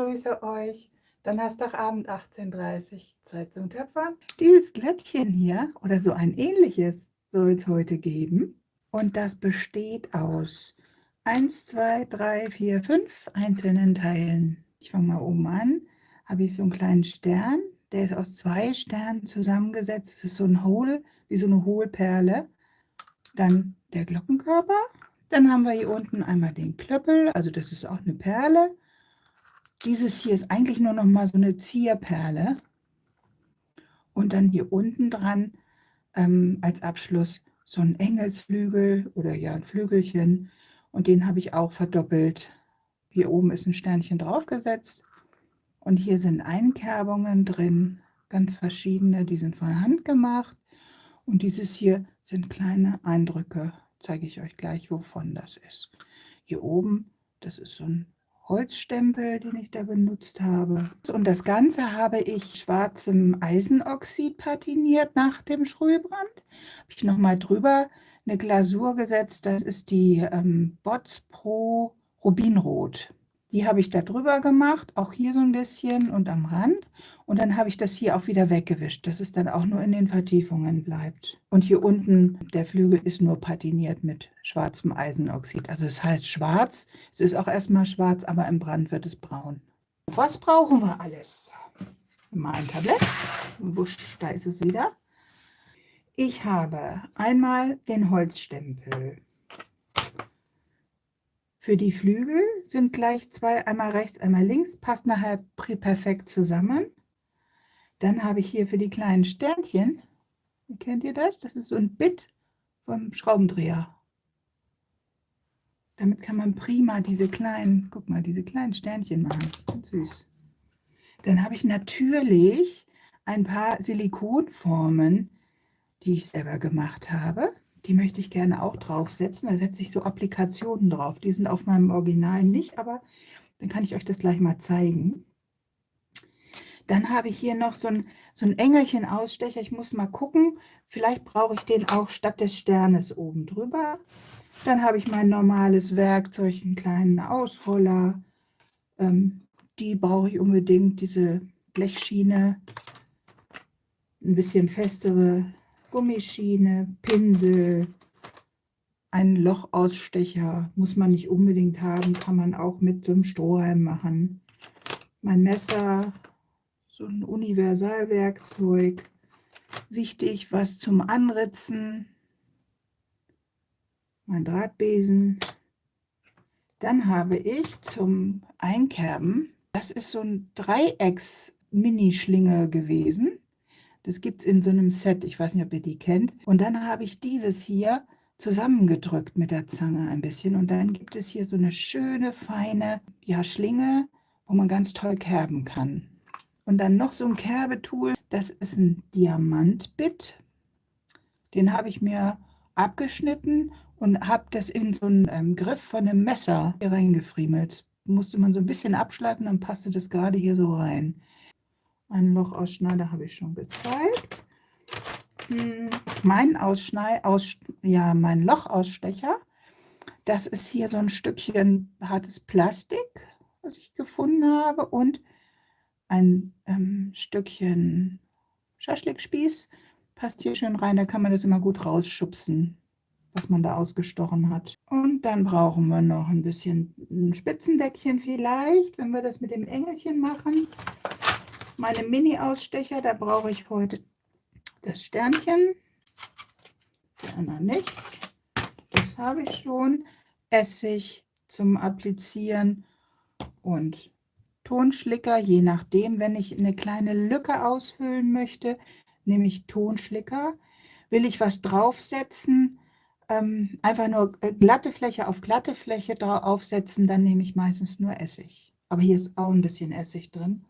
grüße euch. Donnerstagabend 18:30 Uhr, Zeit zum Töpfern. Dieses Glöckchen hier oder so ein ähnliches soll es heute geben. Und das besteht aus 1, 2, 3, 4, 5 einzelnen Teilen. Ich fange mal oben an. Habe ich so einen kleinen Stern. Der ist aus 2 Sternen zusammengesetzt. Es ist so ein Hohl, wie so eine Hohlperle. Dann der Glockenkörper. Dann haben wir hier unten einmal den Klöppel, also das ist auch eine Perle. Dieses hier ist eigentlich nur noch mal so eine Zierperle. Und dann hier unten dran als Abschluss so ein Engelsflügel oder ja ein Flügelchen. Und den habe ich auch verdoppelt. Hier oben ist ein Sternchen draufgesetzt. Und hier sind Einkerbungen drin, ganz verschiedene, die sind von Hand gemacht. Und dieses hier sind kleine Eindrücke, zeige ich euch gleich, wovon das ist. Hier oben, das ist so ein Holzstempel, den ich da benutzt habe. Und das Ganze habe ich schwarzem Eisenoxid patiniert nach dem Sprühbrand. Habe ich nochmal drüber eine Glasur gesetzt, das ist die Bots Pro Rubinrot. Die habe ich da drüber gemacht, auch hier so ein bisschen und am Rand. Und dann habe ich das hier auch wieder weggewischt, dass es dann auch nur in den Vertiefungen bleibt. Und hier unten, der Flügel ist nur patiniert mit schwarzem Eisenoxid. Also es heißt schwarz, es ist auch erstmal schwarz, aber im Brand wird es braun. Was brauchen wir alles? Mal ein Tablett, wusch, da ist es wieder. Ich habe einmal den Holzstempel. Für die Flügel sind gleich 2, einmal rechts, einmal links, passt nachher perfekt zusammen. Dann habe ich hier für die kleinen Sternchen, kennt ihr das? Das ist so ein Bit vom Schraubendreher. Damit kann man prima diese kleinen, guck mal, diese kleinen Sternchen machen. Ganz süß. Dann habe ich natürlich ein paar Silikonformen, die ich selber gemacht habe. Die möchte ich gerne auch draufsetzen. Da setze ich so Applikationen drauf. Die sind auf meinem Original nicht, aber dann kann ich euch das gleich mal zeigen. Dann habe ich hier noch so ein Engelchen-Ausstecher. Ich muss mal gucken. Vielleicht brauche ich den auch statt des Sternes oben drüber. Dann habe ich mein normales Werkzeug, einen kleinen Ausroller. Die brauche ich unbedingt, diese Blechschiene. Ein bisschen festere Gummischiene, Pinsel, einen Lochausstecher. Muss man nicht unbedingt haben, kann man auch mit so einem Strohhalm machen. Mein Messer, so ein Universalwerkzeug. Wichtig, was zum Anritzen. Mein Drahtbesen. Dann habe ich zum Einkerben, das ist so ein Dreiecks-Minischlinge gewesen. Das gibt es in so einem Set, ich weiß nicht, ob ihr die kennt. Und dann habe ich dieses hier zusammengedrückt mit der Zange ein bisschen. Und dann gibt es hier so eine schöne, feine Schlinge, wo man ganz toll kerben kann. Und dann noch so ein Kerbetool, das ist ein Diamantbit. Den habe ich mir abgeschnitten und habe das in so einen Griff von einem Messer hier reingefriemelt. Musste man so ein bisschen abschleifen, dann passte das gerade hier so rein. Einen Lochausschneider habe ich schon gezeigt. Mein Lochausstecher, das ist hier so ein Stückchen hartes Plastik, was ich gefunden habe, und ein Stückchen Schaschlikspieß. Passt hier schön rein, da kann man das immer gut rausschubsen, was man da ausgestochen hat. Und dann brauchen wir noch ein bisschen ein Spitzendeckchen vielleicht, wenn wir das mit dem Engelchen machen. Meine Mini-Ausstecher, da brauche ich heute das Sternchen. Der andere nicht. Das habe ich schon. Essig zum Applizieren und Tonschlicker, je nachdem. Wenn ich eine kleine Lücke ausfüllen möchte, nehme ich Tonschlicker. Will ich was draufsetzen, einfach nur glatte Fläche auf glatte Fläche draufsetzen, dann nehme ich meistens nur Essig. Aber hier ist auch ein bisschen Essig drin.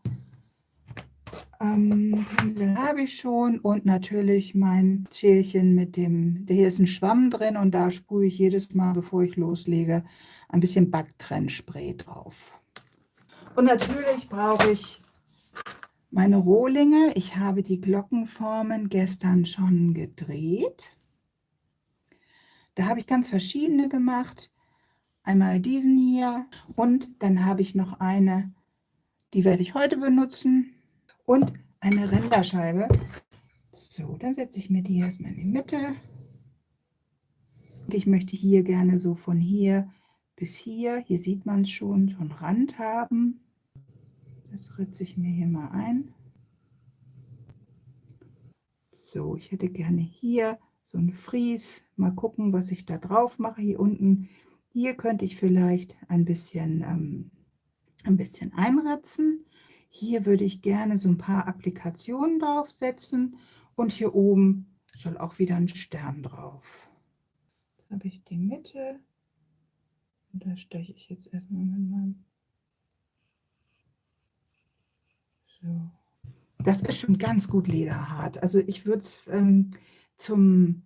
Pinsel habe ich schon und natürlich mein Schälchen mit dem, hier ist ein Schwamm drin und da sprühe ich jedes Mal, bevor ich loslege, ein bisschen Backtrennspray drauf. Und natürlich brauche ich meine Rohlinge. Ich habe die Glockenformen gestern schon gedreht. Da habe ich ganz verschiedene gemacht. Einmal diesen hier und dann habe ich noch eine, Die werde ich heute benutzen. Und eine Rinderscheibe. So, dann setze ich mir die erstmal in die Mitte. Und ich möchte hier gerne so von hier bis hier sieht man es schon, so einen Rand haben. Das ritze ich mir hier mal ein. So, ich hätte gerne hier so ein Fries. Mal gucken, was ich da drauf mache. Hier unten, hier könnte ich vielleicht ein bisschen einritzen. Hier würde ich gerne so ein paar Applikationen draufsetzen. Und hier oben soll auch wieder ein Stern drauf. Jetzt habe ich die Mitte. Und da steche ich jetzt erstmal mit meinem... So. Das ist schon ganz gut lederhart. Also ich würde es zum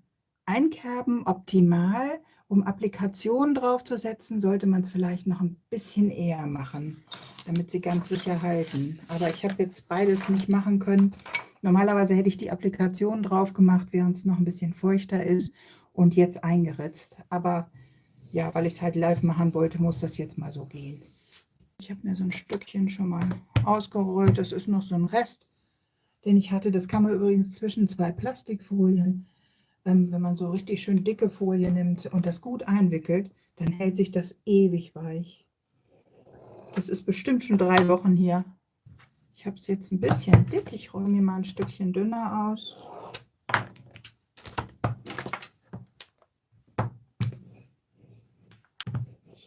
Einkerben optimal. Um Applikationen draufzusetzen, sollte man es vielleicht noch ein bisschen eher machen, damit sie ganz sicher halten. Aber ich habe jetzt beides nicht machen können. Normalerweise hätte ich die Applikation drauf gemacht, während es noch ein bisschen feuchter ist und jetzt eingeritzt. Aber ja, weil ich es halt live machen wollte, muss das jetzt mal so gehen. Ich habe mir so ein Stückchen schon mal ausgerollt. Das ist noch so ein Rest, den ich hatte. Das kann man übrigens zwischen zwei Plastikfolien, wenn man so richtig schön dicke Folie nimmt und das gut einwickelt, dann hält sich das ewig weich. Das ist bestimmt schon 3 Wochen hier. Ich habe es jetzt ein bisschen dick. Ich rolle mir mal ein Stückchen dünner aus.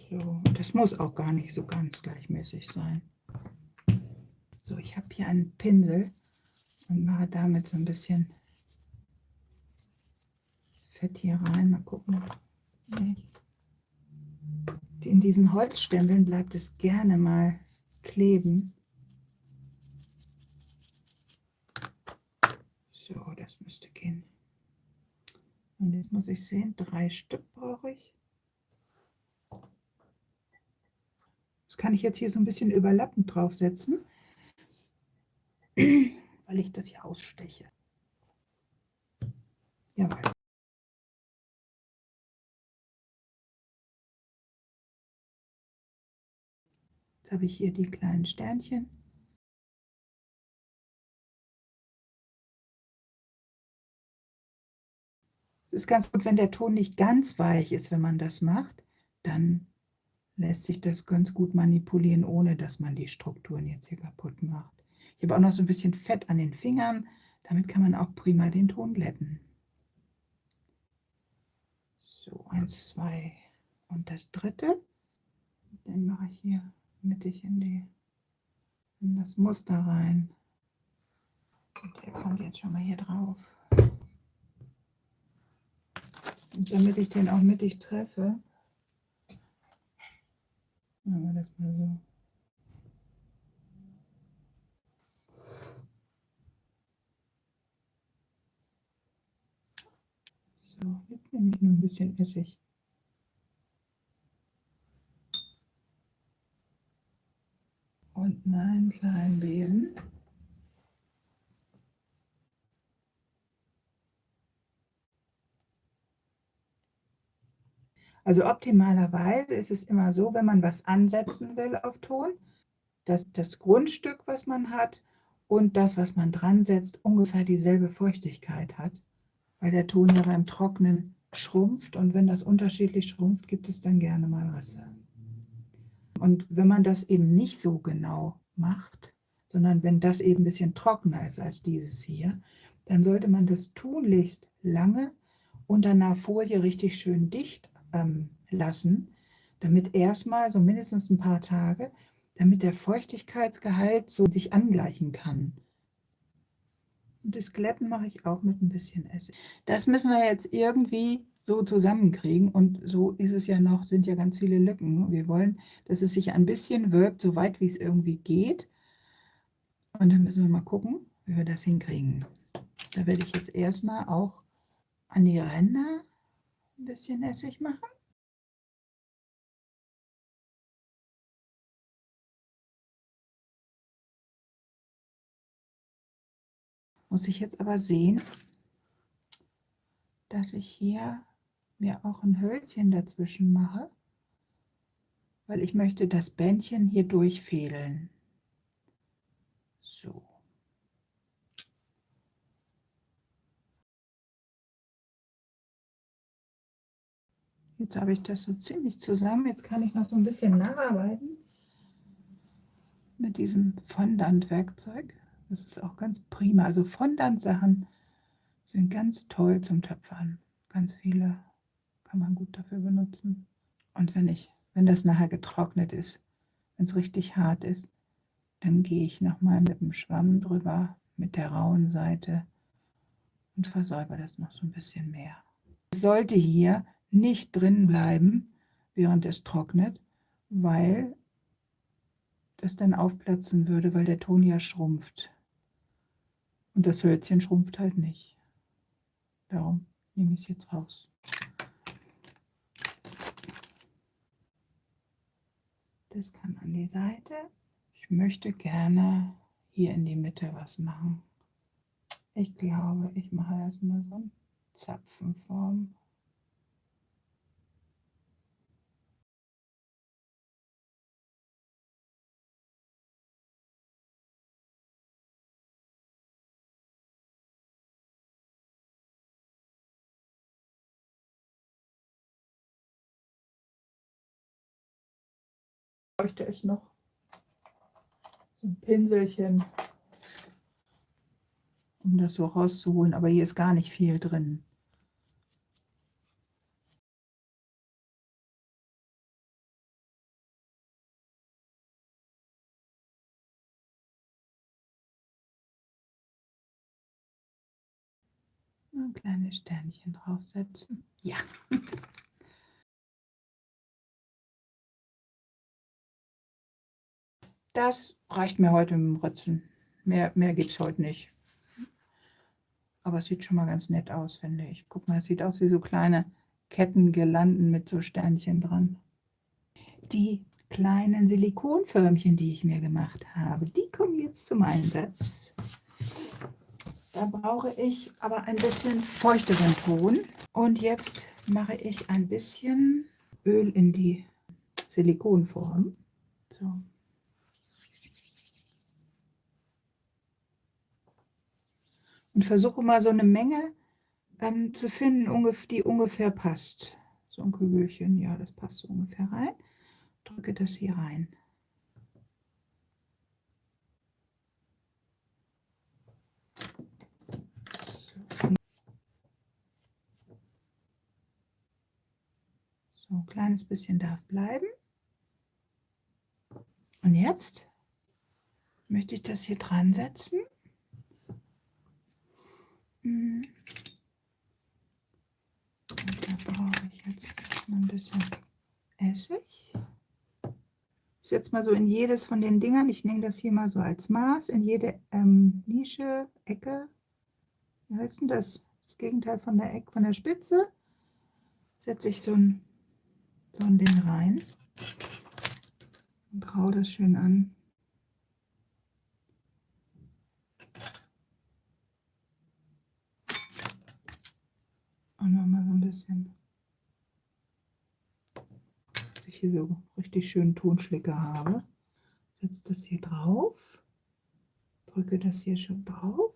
So, das muss auch gar nicht so ganz gleichmäßig sein. So, ich habe hier einen Pinsel und mache damit so ein bisschen Fett hier rein. Mal gucken. In diesen Holzstempeln bleibt es gerne mal kleben. So, das müsste gehen. Und jetzt muss ich sehen, 3 Stück brauche ich. Das kann ich jetzt hier so ein bisschen überlappend draufsetzen, weil ich das hier aussteche. Jawohl. Jetzt habe ich hier die kleinen Sternchen. Es ist ganz gut, wenn der Ton nicht ganz weich ist, wenn man das macht. Dann lässt sich das ganz gut manipulieren, ohne dass man die Strukturen jetzt hier kaputt macht. Ich habe auch noch so ein bisschen Fett an den Fingern. Damit kann man auch prima den Ton glätten. So, 1, 2 und das dritte. Den mache ich hier mittig in das Muster rein. Und der kommt jetzt schon mal hier drauf. Und damit ich den auch mittig treffe, machen wir das mal so. So, jetzt nehme ich nur ein bisschen Essig. Und einen kleinen Besen. Also optimalerweise ist es immer so, wenn man was ansetzen will auf Ton, dass das Grundstück, was man hat, und das, was man dran setzt, ungefähr dieselbe Feuchtigkeit hat, weil der Ton ja beim Trocknen schrumpft und wenn das unterschiedlich schrumpft, gibt es dann gerne mal Risse. Und wenn man das eben nicht so genau macht, sondern wenn das eben ein bisschen trockener ist als dieses hier, dann sollte man das tunlichst lange unter einer Folie richtig schön dicht lassen, damit erstmal so mindestens ein paar Tage, damit der Feuchtigkeitsgehalt so sich angleichen kann. Und das Glätten mache ich auch mit ein bisschen Essig. Das müssen wir jetzt irgendwie so zusammenkriegen und so ist es ja noch, sind ja ganz viele Lücken. Wir wollen, dass es sich ein bisschen wölbt, so weit wie es irgendwie geht. Und dann müssen wir mal gucken, wie wir das hinkriegen. Da werde ich jetzt erstmal auch an die Ränder ein bisschen Essig machen. Muss ich jetzt aber sehen, dass ich hier mir auch ein Hölzchen dazwischen mache, weil ich möchte das Bändchen hier durchfädeln. Jetzt habe ich das so ziemlich zusammen. Jetzt kann ich noch so ein bisschen nacharbeiten mit diesem Fondant-Werkzeug. Das ist auch ganz prima. Also Fondant-Sachen sind ganz toll zum Töpfern. Ganz viele kann man gut dafür benutzen. Und wenn das nachher getrocknet ist, wenn es richtig hart ist, dann gehe ich nochmal mit dem Schwamm drüber, mit der rauen Seite und versäubere das noch so ein bisschen mehr. Es sollte hier nicht drin bleiben, während es trocknet, weil das dann aufplatzen würde, weil der Ton ja schrumpft. Und das Hölzchen schrumpft halt nicht. Darum nehme ich es jetzt raus. Das kann an die Seite. Ich möchte gerne hier in die Mitte was machen. Ich glaube, ich mache erstmal so eine Zapfenform. Bräuchte ich noch so ein Pinselchen, um das so rauszuholen, aber hier ist gar nicht viel drin. Ein kleines Sternchen draufsetzen. Ja. Das reicht mir heute im Ritzen. Mehr gibt es heute nicht. Aber es sieht schon mal ganz nett aus, finde ich. Guck mal, es sieht aus wie so kleine Kettengirlanden mit so Sternchen dran. Die kleinen Silikonförmchen, die ich mir gemacht habe, die kommen jetzt zum Einsatz. Da brauche ich aber ein bisschen feuchteren Ton. Und jetzt mache ich ein bisschen Öl in die Silikonform. So. Und versuche mal so eine Menge zu finden, die ungefähr passt. So ein Kügelchen, ja, das passt so ungefähr rein. Drücke das hier rein. So, ein kleines bisschen darf bleiben. Und jetzt möchte ich das hier dran setzen. Und da brauche ich jetzt mal ein bisschen Essig. Ich setze mal so in jedes von den Dingern, ich nehme das hier mal so als Maß, in jede Nische, Ecke. Wie heißt denn das? Das Gegenteil von der Ecke, von der Spitze. Setze ich so ein Ding rein und raue das schön an. Und nochmal so ein bisschen, dass ich hier so richtig schön Tonschlicker habe. Setze das hier drauf, drücke das hier schon drauf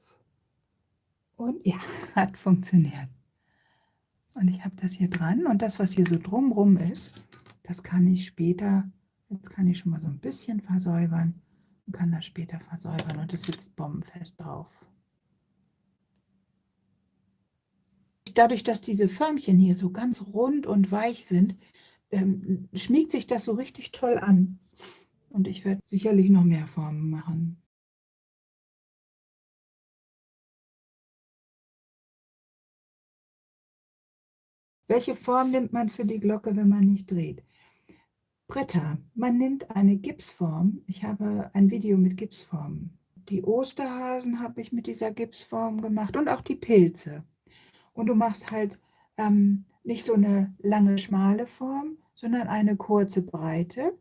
und ja, hat funktioniert. Und ich habe das hier dran und das, was hier so drumrum ist, das kann ich später, jetzt kann ich schon mal so ein bisschen versäubern und kann das später versäubern und das sitzt bombenfest drauf. Dadurch, dass diese Förmchen hier so ganz rund und weich sind, schmiegt sich das so richtig toll an. Und ich werde sicherlich noch mehr Formen machen. Welche Form nimmt man für die Glocke, wenn man nicht dreht? Britta, man nimmt eine Gipsform. Ich habe ein Video mit Gipsformen. Die Osterhasen habe ich mit dieser Gipsform gemacht und auch die Pilze. Und du machst halt nicht so eine lange, schmale Form, sondern eine kurze, breite.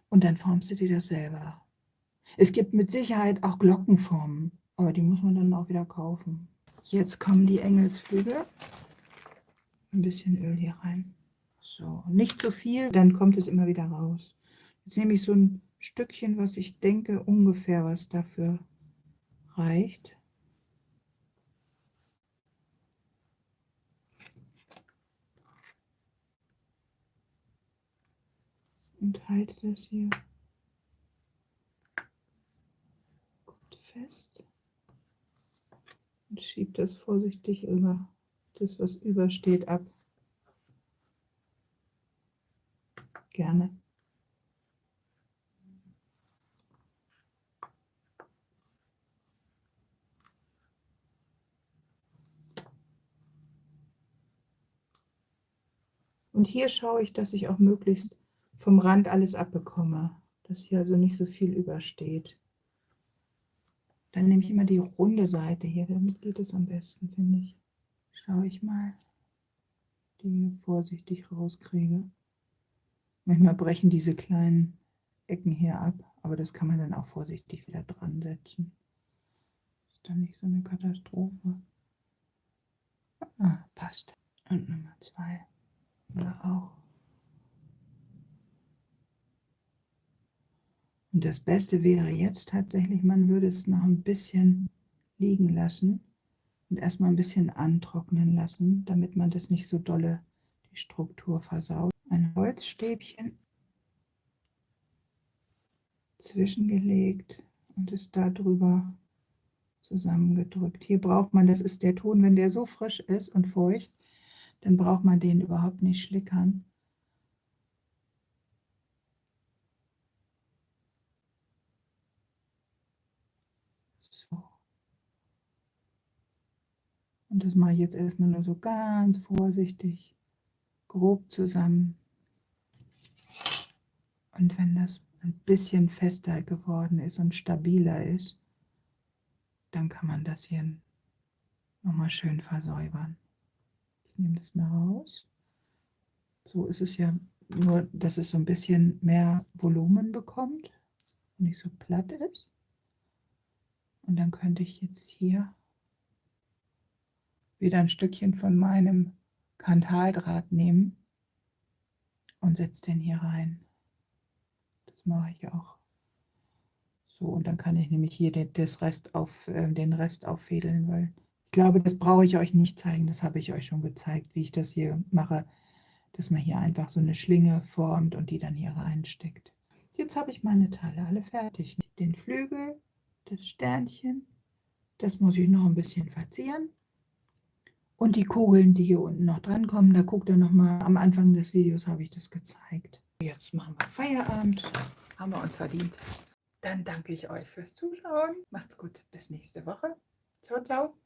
Und dann formst du dir das selber. Es gibt mit Sicherheit auch Glockenformen, aber die muss man dann auch wieder kaufen. Jetzt kommen die Engelsflügel. Ein bisschen Öl hier rein. So, nicht zu viel, dann kommt es immer wieder raus. Jetzt nehme ich so ein Stückchen, was ich denke, ungefähr was dafür reicht. und halte das hier gut fest und schiebe das vorsichtig über das, was übersteht, ab. Gerne. Und hier schaue ich, dass ich auch möglichst vom Rand alles abbekomme, dass hier also nicht so viel übersteht. Dann nehme ich immer die runde Seite hier, damit geht es am besten, finde ich. Schaue ich mal, die hier vorsichtig rauskriege. Manchmal brechen diese kleinen Ecken hier ab, aber das kann man dann auch vorsichtig wieder dran setzen. Ist dann nicht so eine Katastrophe. Ah, passt. Und Nummer 2. Oder auch. Und das Beste wäre jetzt tatsächlich, man würde es noch ein bisschen liegen lassen und erstmal ein bisschen antrocknen lassen, damit man das nicht so dolle die Struktur versaut. Ein Holzstäbchen zwischengelegt und es darüber zusammengedrückt. Hier braucht man, das ist der Ton, wenn der so frisch ist und feucht, dann braucht man den überhaupt nicht schlickern. So. Und das mache ich jetzt erstmal nur so ganz vorsichtig, grob zusammen. Und wenn das ein bisschen fester geworden ist und stabiler ist, dann kann man das hier nochmal schön versäubern. Ich nehme das mal raus. So ist es ja nur, dass es so ein bisschen mehr Volumen bekommt und nicht so platt ist. Und dann könnte ich jetzt hier wieder ein Stückchen von meinem Kantaldraht nehmen und setze den hier rein. Das mache ich auch. So, und dann kann ich nämlich hier den Rest auffädeln, weil ich glaube, das brauche ich euch nicht zeigen. Das habe ich euch schon gezeigt, wie ich das hier mache, dass man hier einfach so eine Schlinge formt und die dann hier reinsteckt. Jetzt habe ich meine Teile alle fertig. Den Flügel, das Sternchen, das muss ich noch ein bisschen verzieren. Und die Kugeln, die hier unten noch dran kommen, da guckt ihr noch mal, am Anfang des Videos habe ich das gezeigt. Jetzt machen wir Feierabend, haben wir uns verdient. Dann danke ich euch fürs Zuschauen. Macht's gut, bis nächste Woche. Ciao, ciao.